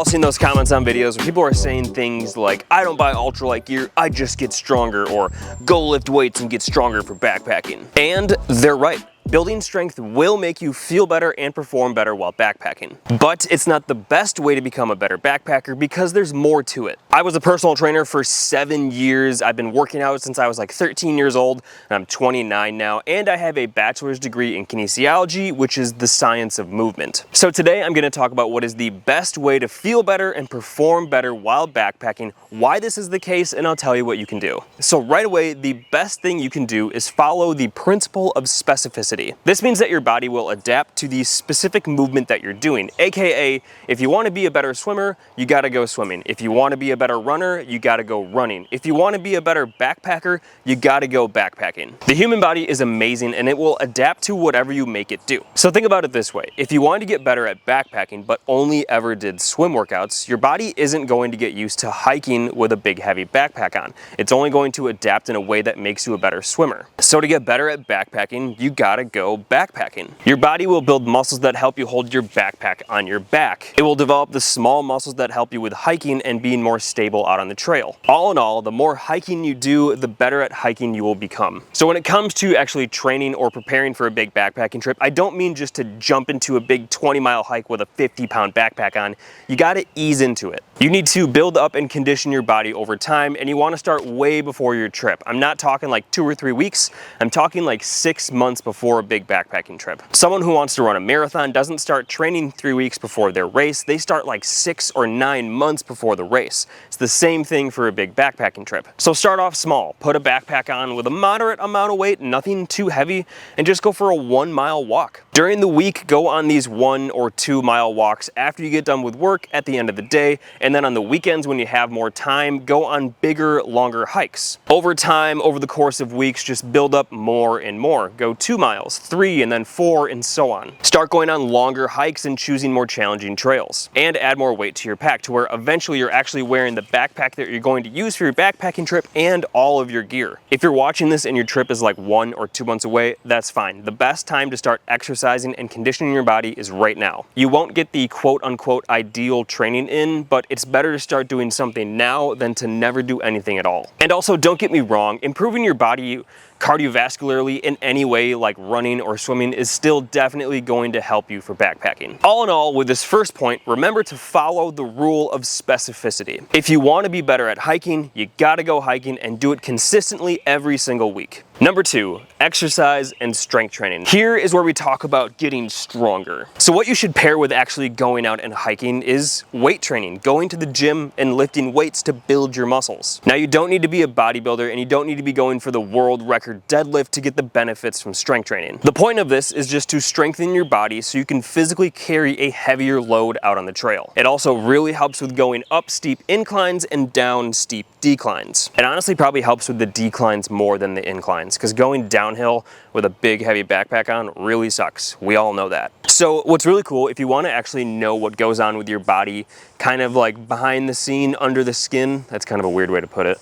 all seen those comments on videos where people are saying things like, I don't buy ultralight gear, I just get stronger, or go lift weights and get stronger for backpacking. And they're right. Building strength will make you feel better and perform better while backpacking. But it's not the best way to become a better backpacker because there's more to it. I was a personal trainer for 7 years. I've been working out since I was like 13 years old, and I'm 29 now, and I have a bachelor's degree in kinesiology, which is the science of movement. So today I'm going to talk about what is the best way to feel better and perform better while backpacking, why this is the case, and I'll tell you what you can do. So right away, the best thing you can do is follow the principle of specificity. This means that your body will adapt to the specific movement that you're doing, aka if you want to be a better swimmer, you gotta go swimming. If you want to be a better runner, you gotta go running. If you want to be a better backpacker, you gotta go backpacking. The human body is amazing and it will adapt to whatever you make it do. So think about it this way. If you wanted to get better at backpacking but only ever did swim workouts, your body isn't going to get used to hiking with a big heavy backpack on. It's only going to adapt in a way that makes you a better swimmer. So to get better at backpacking, you gotta go backpacking. Your body will build muscles that help you hold your backpack on your back. It will develop the small muscles that help you with hiking and being more stable out on the trail. All in all, the more hiking you do, the better at hiking you will become. So when it comes to actually training or preparing for a big backpacking trip, I don't mean just to jump into a big 20-mile hike with a 50-pound backpack on. You gotta ease into it. You need to build up and condition your body over time, and you wanna start way before your trip. I'm not talking like 2 or 3 weeks, I'm talking like 6 months before a big backpacking trip. Someone who wants to run a marathon doesn't start training 3 weeks before their race, they start like 6 or 9 months before the race. It's the same thing for a big backpacking trip. So start off small, put a backpack on with a moderate amount of weight, nothing too heavy, and just go for a 1-mile walk. During the week, go on these 1 or 2 mile walks after you get done with work at the end of the day, and then on the weekends when you have more time, go on bigger, longer hikes. Over time, over the course of weeks, just build up more and more. Go 2 miles, 3, and then 4, and so on. Start going on longer hikes and choosing more challenging trails. And add more weight to your pack to where eventually you're actually wearing the backpack that you're going to use for your backpacking trip and all of your gear. If you're watching this and your trip is like 1 or 2 months away, that's fine. The best time to start exercising and conditioning your body is right now. You won't get the quote-unquote ideal training in, but it's better to start doing something now than to never do anything at all. And also, don't get me wrong, improving your body cardiovascularly in any way like running or swimming is still definitely going to help you for backpacking. All in all, with this first point, remember to follow the rule of specificity. If you want to be better at hiking, you gotta go hiking and do it consistently every single week. Number 2, exercise and strength training. Here is where we talk about getting stronger. So what you should pair with actually going out and hiking is weight training, going to the gym and lifting weights to build your muscles. Now you don't need to be a bodybuilder and you don't need to be going for the world record deadlift to get the benefits from strength training. The point of this is just to strengthen your body so you can physically carry a heavier load out on the trail. It also really helps with going up steep inclines and down steep declines. It honestly probably helps with the declines more than the inclines, because going downhill with a big heavy backpack on really sucks. We all know that. So what's really cool, if you want to actually know what goes on with your body, kind of like behind the scene, under the skin, that's kind of a weird way to put it.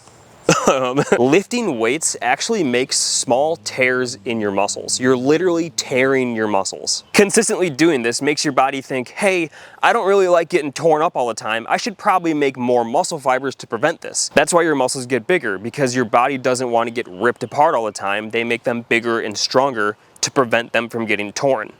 Lifting weights actually makes small tears in your muscles. You're literally tearing your muscles. Consistently doing this makes your body think, hey, I don't really like getting torn up all the time. I should probably make more muscle fibers to prevent this. That's why your muscles get bigger, because your body doesn't want to get ripped apart all the time. They make them bigger and stronger to prevent them from getting torn.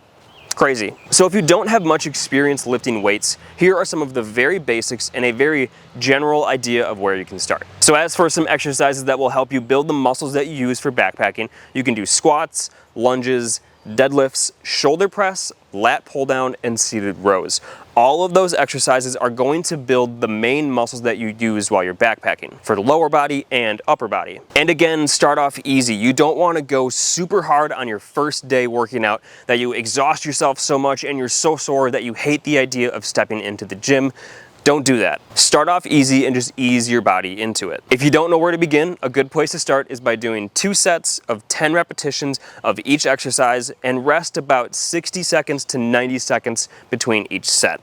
Crazy. So if you don't have much experience lifting weights, here are some of the very basics and a very general idea of where you can start. So as for some exercises that will help you build the muscles that you use for backpacking, you can do squats, lunges, deadlifts, shoulder press, lat pull down, and seated rows. All of those exercises are going to build the main muscles that you use while you're backpacking for the lower body and upper body. And again, start off easy. You don't want to go super hard on your first day working out that you exhaust yourself so much and you're so sore that you hate the idea of stepping into the gym. Don't do that. Start off easy and just ease your body into it. If you don't know where to begin, a good place to start is by doing 2 sets of 10 repetitions of each exercise and rest about 60 seconds to 90 seconds between each set.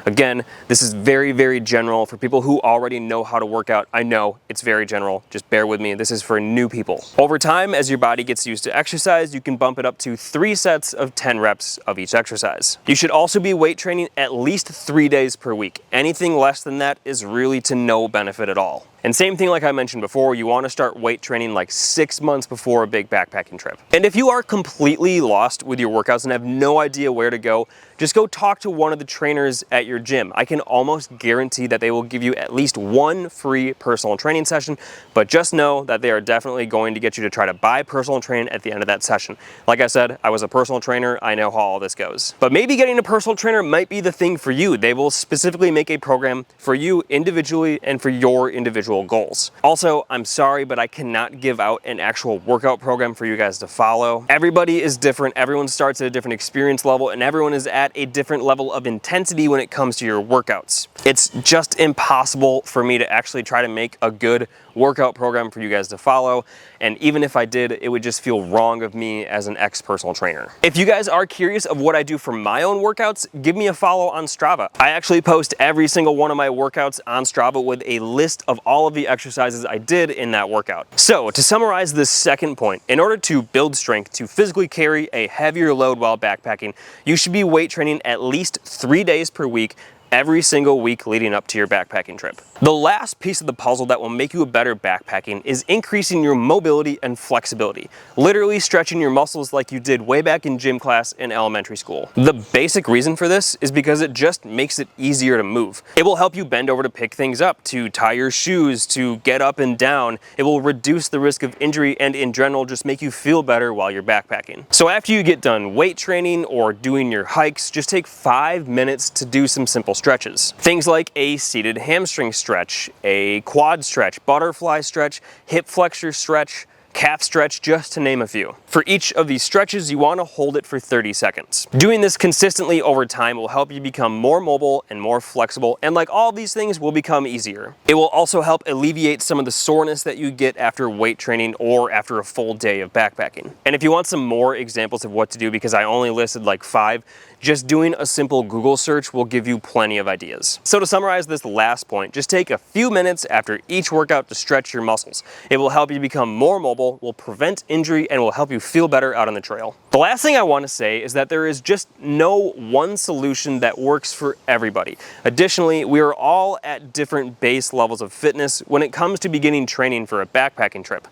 Again, this is very, very general for people who already know how to work out. I know it's very general, just bear with me. This is for new people. Over time, as your body gets used to exercise, you can bump it up to 3 sets of 10 reps of each exercise. You should also be weight training at least 3 days per week. Anything less than that is really to no benefit at all. And same thing like I mentioned before, you want to start weight training like 6 months before a big backpacking trip. And if you are completely lost with your workouts and have no idea where to go, just go talk to one of the trainers at your gym. I can almost guarantee that they will give you at least 1 free personal training session, but just know that they are definitely going to get you to try to buy personal training at the end of that session. Like I said, I was a personal trainer, I know how all this goes. But maybe getting a personal trainer might be the thing for you. They will specifically make a program for you individually and for your individual goals. Also, I'm sorry, but I cannot give out an actual workout program for you guys to follow. Everybody is different, everyone starts at a different experience level, and everyone is at a different level of intensity when it comes to your workouts. It's just impossible for me to actually try to make a good workout program for you guys to follow, and even if I did, it would just feel wrong of me as an ex-personal trainer. If you guys are curious of what I do for my own workouts, give me a follow on Strava. I actually post every single one of my workouts on Strava with a list of all of the exercises I did in that workout. So to summarize this second point, in order to build strength to physically carry a heavier load while backpacking, you should be weight training at least 3 days per week, every single week leading up to your backpacking trip. The last piece of the puzzle that will make you a better backpacking is increasing your mobility and flexibility, literally stretching your muscles like you did way back in gym class in elementary school. The basic reason for this is because it just makes it easier to move. It will help you bend over to pick things up, to tie your shoes, to get up and down. It will reduce the risk of injury and in general just make you feel better while you're backpacking. So after you get done weight training or doing your hikes, just take 5 minutes to do some simple stretches. Things like a seated hamstring stretch, a quad stretch, butterfly stretch, hip flexor stretch, calf stretch, just to name a few. For each of these stretches, you want to hold it for 30 seconds. Doing this consistently over time will help you become more mobile and more flexible, and like all these things, will become easier. It will also help alleviate some of the soreness that you get after weight training or after a full day of backpacking. And if you want some more examples of what to do, because I only listed like 5, just doing a simple Google search will give you plenty of ideas. So to summarize this last point, just take a few minutes after each workout to stretch your muscles. It will help you become more mobile, will prevent injury, and will help you feel better out on the trail. The last thing I want to say is that there is just no one solution that works for everybody. Additionally, we are all at different base levels of fitness when it comes to beginning training for a backpacking trip.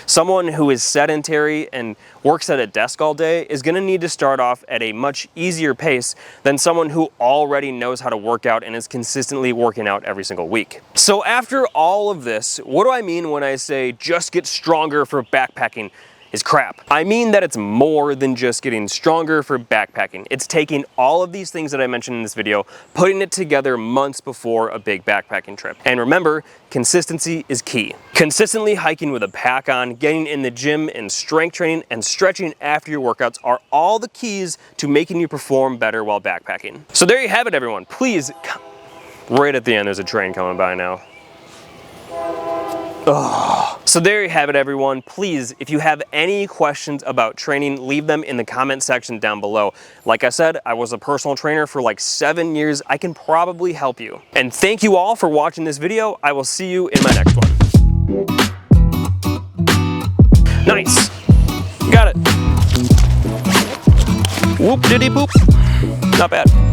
Someone who is sedentary and works at a desk all day is going to need to start off at a much easier pace than someone who already knows how to work out and is consistently working out every single week. So after all of this, what do I mean when I say just get stronger for backpacking is crap? I mean that it's more than just getting stronger for backpacking. It's taking all of these things that I mentioned in this video, putting it together months before a big backpacking trip. And remember, consistency is key. Consistently hiking with a pack on, getting in the gym and strength training, and stretching after your workouts are all the keys to making you perform better while backpacking. So there you have it, everyone. Please, right at the end, there's a train coming by now. Ugh. So there you have it, everyone. Please, if you have any questions about training, leave them in the comment section down below. Like I said, I was a personal trainer for like 7 years. I can probably help you. And thank you all for watching this video. I will see you in my next one. Nice. Got it. Whoop diddy boop. Not bad.